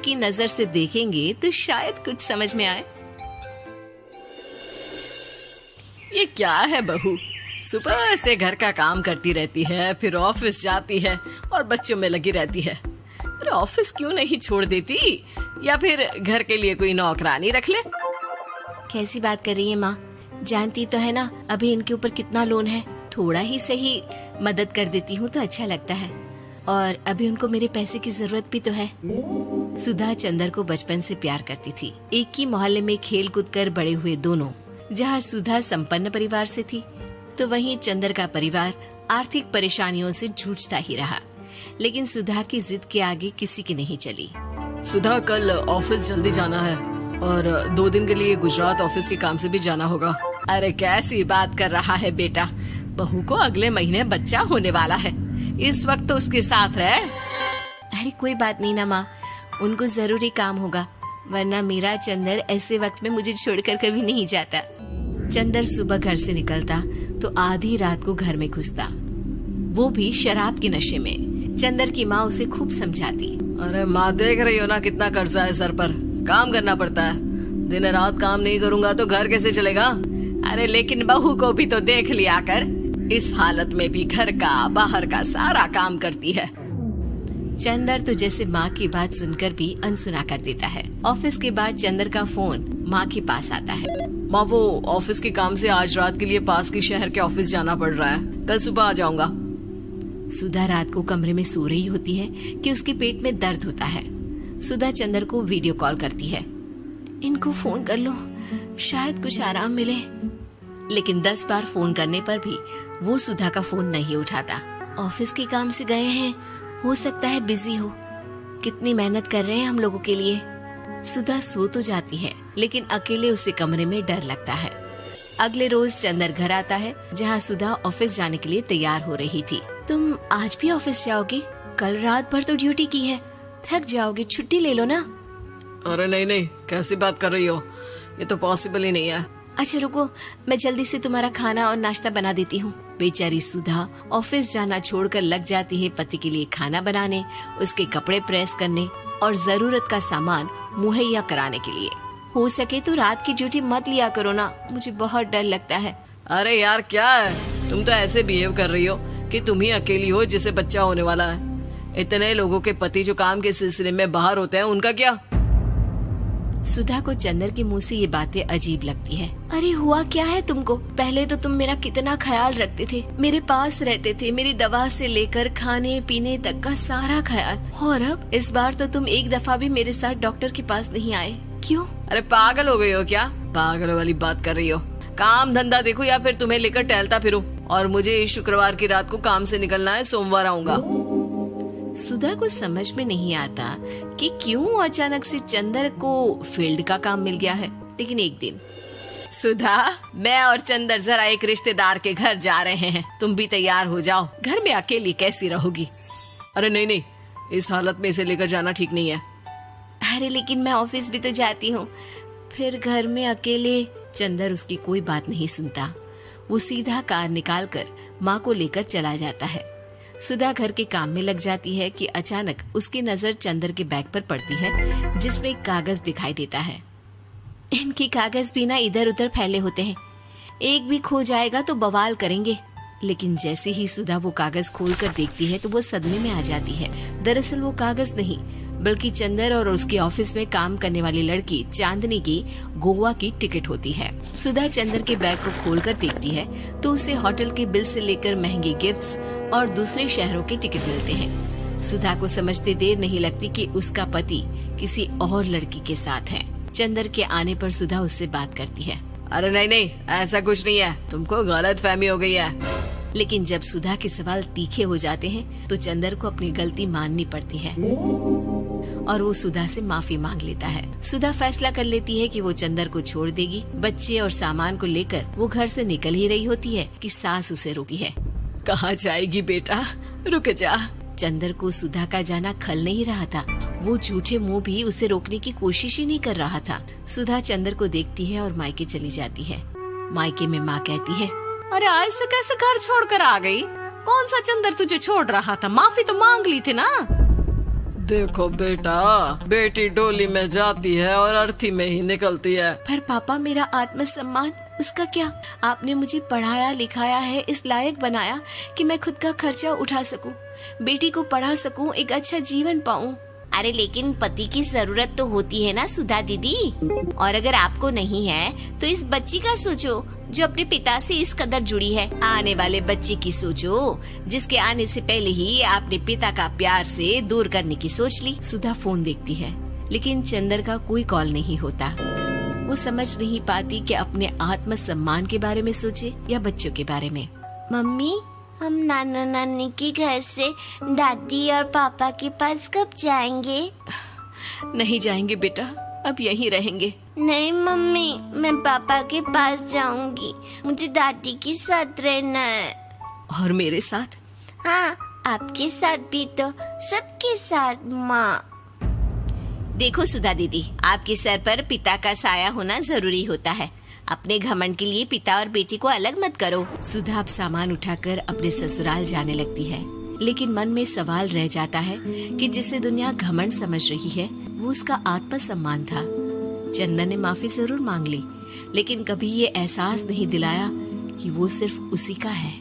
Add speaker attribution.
Speaker 1: की नजर से देखेंगे तो शायद कुछ समझ में आए।
Speaker 2: ये क्या है बहू, सुबह से घर का काम करती रहती है, फिर ऑफिस जाती है और बच्चों में लगी रहती है। अरे ऑफिस क्यों नहीं छोड़ देती, या फिर घर के लिए कोई नौकरानी रख ले।
Speaker 1: कैसी बात कर रही है माँ, जानती तो है ना अभी इनके ऊपर कितना लोन है। थोड़ा ही सही मदद कर देती हूँ तो अच्छा लगता है, और अभी उनको मेरे पैसे की जरूरत भी तो है। सुधा चंदर को बचपन से प्यार करती थी। एक ही मोहल्ले में खेल कूद कर बड़े हुए दोनों। जहाँ सुधा संपन्न परिवार से थी तो वहीं चंदर का परिवार आर्थिक परेशानियों से जूझता ही रहा। लेकिन सुधा की जिद के आगे किसी की नहीं चली।
Speaker 2: सुधा, कल ऑफिस जल्दी जाना है और 2 दिन के लिए गुजरात ऑफिस के काम से भी जाना होगा। अरे कैसी बात कर रहा है बेटा, बहू को अगले महीने बच्चा होने वाला है, इस वक्त तो उसके साथ रहे।
Speaker 1: अरे कोई बात नहीं ना माँ, उनको जरूरी काम होगा, वरना मेरा चंदर ऐसे वक्त में मुझे छोड़कर कभी नहीं जाता। चंदर सुबह घर से निकलता तो आधी रात को घर में घुसता, वो भी शराब के नशे में। चंदर की माँ उसे खूब समझाती।
Speaker 2: अरे माँ, देख रही हो ना कितना कर्जा है सर पर, काम करना पड़ता है, दिन रात काम नहीं करूँगा तो घर कैसे चलेगा।
Speaker 1: अरे लेकिन बहू को भी तो देख लिया कर,
Speaker 2: इस हालत में भी घर का बाहर का सारा काम करती है।
Speaker 1: चंदर तो जैसे माँ की बात सुनकर भी अनसुना कर देता है। ऑफिस के बाद चंदर का फोन माँ के पास आता है।
Speaker 2: माँ, वो ऑफिस के काम से आज रात के लिए पास के शहर के ऑफिस जाना पड़ रहा है, कल सुबह आ जाऊंगा।
Speaker 1: सुधा रात को कमरे में सो रही होती है कि उसके पेट में दर्द होता है। सुधा चंदर को वीडियो कॉल करती है। इनको फोन कर लो, शायद कुछ आराम मिले। लेकिन 10 बार फोन करने पर भी वो सुधा का फोन नहीं उठाता। ऑफिस के काम से गए हैं, हो सकता है बिजी हो। कितनी मेहनत कर रहे हैं हम लोगों के लिए। सुधा सो तो जाती है, लेकिन अकेले उसे कमरे में डर लगता है। अगले रोज चंदर घर आता है, जहाँ सुधा ऑफिस जाने के लिए तैयार हो रही थी। तुम आज भी ऑफिस जाओगे? कल रात भर तो ड्यूटी की है, थक जाओगे, छुट्टी ले लो ना।
Speaker 2: अरे नहीं नहीं, कैसी बात कर रही हो, ये तो पॉसिबल ही नहीं है।
Speaker 1: अच्छा रुको, मैं जल्दी से तुम्हारा खाना और नाश्ता बना देती हूँ। बेचारी सुधा ऑफिस जाना छोड़कर लग जाती है पति के लिए खाना बनाने, उसके कपड़े प्रेस करने और जरूरत का सामान मुहैया कराने के लिए। हो सके तो रात की ड्यूटी मत लिया करो ना, मुझे बहुत डर लगता है।
Speaker 2: अरे यार क्या है, तुम तो ऐसे बिहेव कर रही हो कि तुम ही अकेली हो जिसे बच्चा होने वाला है। इतने लोगों के पति जो काम के सिलसिले में बाहर होते हैं, उनका क्या?
Speaker 1: सुधा को चंदर के मुंह से ये बातें अजीब लगती है। अरे हुआ क्या है तुमको? पहले तो तुम मेरा कितना ख्याल रखते थे, मेरे पास रहते थे, मेरी दवा से लेकर खाने पीने तक का सारा ख्याल। और अब इस बार तो तुम एक दफा भी मेरे साथ डॉक्टर के पास नहीं आए, क्यों?
Speaker 2: अरे पागल हो गई हो क्या? पागल वाली बात कर रही हो। काम धंधा देखो या फिर तुम्हें लेकर टहलता फिरूं। और मुझे शुक्रवार की रात को काम से निकलना है, सोमवार आऊंगा।
Speaker 1: सुधा को समझ में नहीं आता कि क्यों अचानक से चंदर को फील्ड का काम मिल गया है। लेकिन एक दिन, सुधा, मैं और चंदर जरा एक रिश्तेदार के घर जा रहे हैं, तुम भी तैयार हो जाओ, घर में अकेली कैसी रहोगी?
Speaker 2: अरे नहीं नहीं, इस हालत में इसे लेकर जाना ठीक नहीं है।
Speaker 1: अरे लेकिन मैं ऑफिस भी तो जाती हूँ, फिर घर में अकेले। चंदर उसकी कोई बात नहीं सुनता। वो सीधा कार निकाल कर माँ को लेकर चला जाता है। सुधा घर के काम में लग जाती है कि अचानक उसकी नजर चंदर के बैग पर पड़ती है, जिसमें एक कागज दिखाई देता है। इनके कागज भी ना इधर उधर फैले होते हैं, एक भी खो जाएगा तो बवाल करेंगे। लेकिन जैसे ही सुधा वो कागज खोलकर देखती है तो वो सदमे में आ जाती है। दरअसल वो कागज नहीं, बल्कि चंदर और उसके ऑफिस में काम करने वाली लड़की चांदनी की गोवा की टिकट होती है। सुधा चंदर के बैग को खोलकर देखती है तो उसे होटल के बिल से लेकर महंगे गिफ्ट्स और दूसरे शहरों के टिकट मिलते हैं। सुधा को समझते देर नहीं लगती कि उसका पति किसी और लड़की के साथ है। चंदर के आने पर सुधा उससे बात करती है।
Speaker 2: अरे नहीं नहीं, ऐसा कुछ नहीं है, तुमको गलत फहमी हो गई है।
Speaker 1: लेकिन जब सुधा के सवाल तीखे हो जाते हैं तो चंदर को अपनी गलती माननी पड़ती है और वो सुधा से माफी मांग लेता है। सुधा फैसला कर लेती है कि वो चंदर को छोड़ देगी। बच्चे और सामान को लेकर वो घर से निकल ही रही होती है कि सास उसे रोकती है।
Speaker 2: कहाँ जाएगी बेटा, रुक जा।
Speaker 1: चंदर को सुधा का जाना खल नहीं रहा था। वो झूठे मुंह भी उसे रोकने की कोशिश ही नहीं कर रहा था। सुधा चंदर को देखती है और मायके चली जाती है। मायके में माँ कहती है,
Speaker 2: अरे आज से कैसे घर छोड़कर आ गई? कौन सा चंदर तुझे छोड़ रहा था? माफी तो मांग ली थी ना। देखो बेटा, बेटी डोली में जाती है और अर्थी में ही निकलती है।
Speaker 1: पर पापा, मेरा आत्मसम्मान, उसका क्या? आपने मुझे पढ़ाया लिखाया है, इस लायक बनाया कि मैं खुद का खर्चा उठा सकूं, बेटी को पढ़ा सकूं, एक अच्छा जीवन पाऊं। अरे लेकिन पति की जरूरत तो होती है ना सुधा दीदी, और अगर आपको नहीं है तो इस बच्ची का सोचो जो अपने पिता से इस कदर जुड़ी है। आने वाले बच्चे की सोचो जिसके आने से पहले ही आपने पिता का प्यार से दूर करने की सोच ली। सुधा फोन देखती है लेकिन चंदर का कोई कॉल नहीं होता। वो समझ नहीं पाती कि अपने आत्मसम्मान के बारे में सोचे या बच्चों के बारे में।
Speaker 3: मम्मी, हम नाना नानी के घर से दादी और पापा के पास कब जाएंगे?
Speaker 1: नहीं जाएंगे बेटा, अब यहीं रहेंगे।
Speaker 3: नहीं मम्मी, मैं पापा के पास जाऊंगी, मुझे दादी के साथ रहना है।
Speaker 1: और मेरे साथ?
Speaker 3: हाँ, आपके साथ भी तो, सबके साथ माँ।
Speaker 1: देखो सुधा दीदी, आपके सर पर पिता का साया होना जरूरी होता है। अपने घमंड के लिए पिता और बेटी को अलग मत करो। सुधा अब सामान उठाकर अपने ससुराल जाने लगती है, लेकिन मन में सवाल रह जाता है कि जिसे दुनिया घमंड समझ रही है वो उसका आत्मसम्मान था। चंदन ने माफी जरूर मांग ली, लेकिन कभी ये एहसास नहीं दिलाया कि वो सिर्फ उसी का है।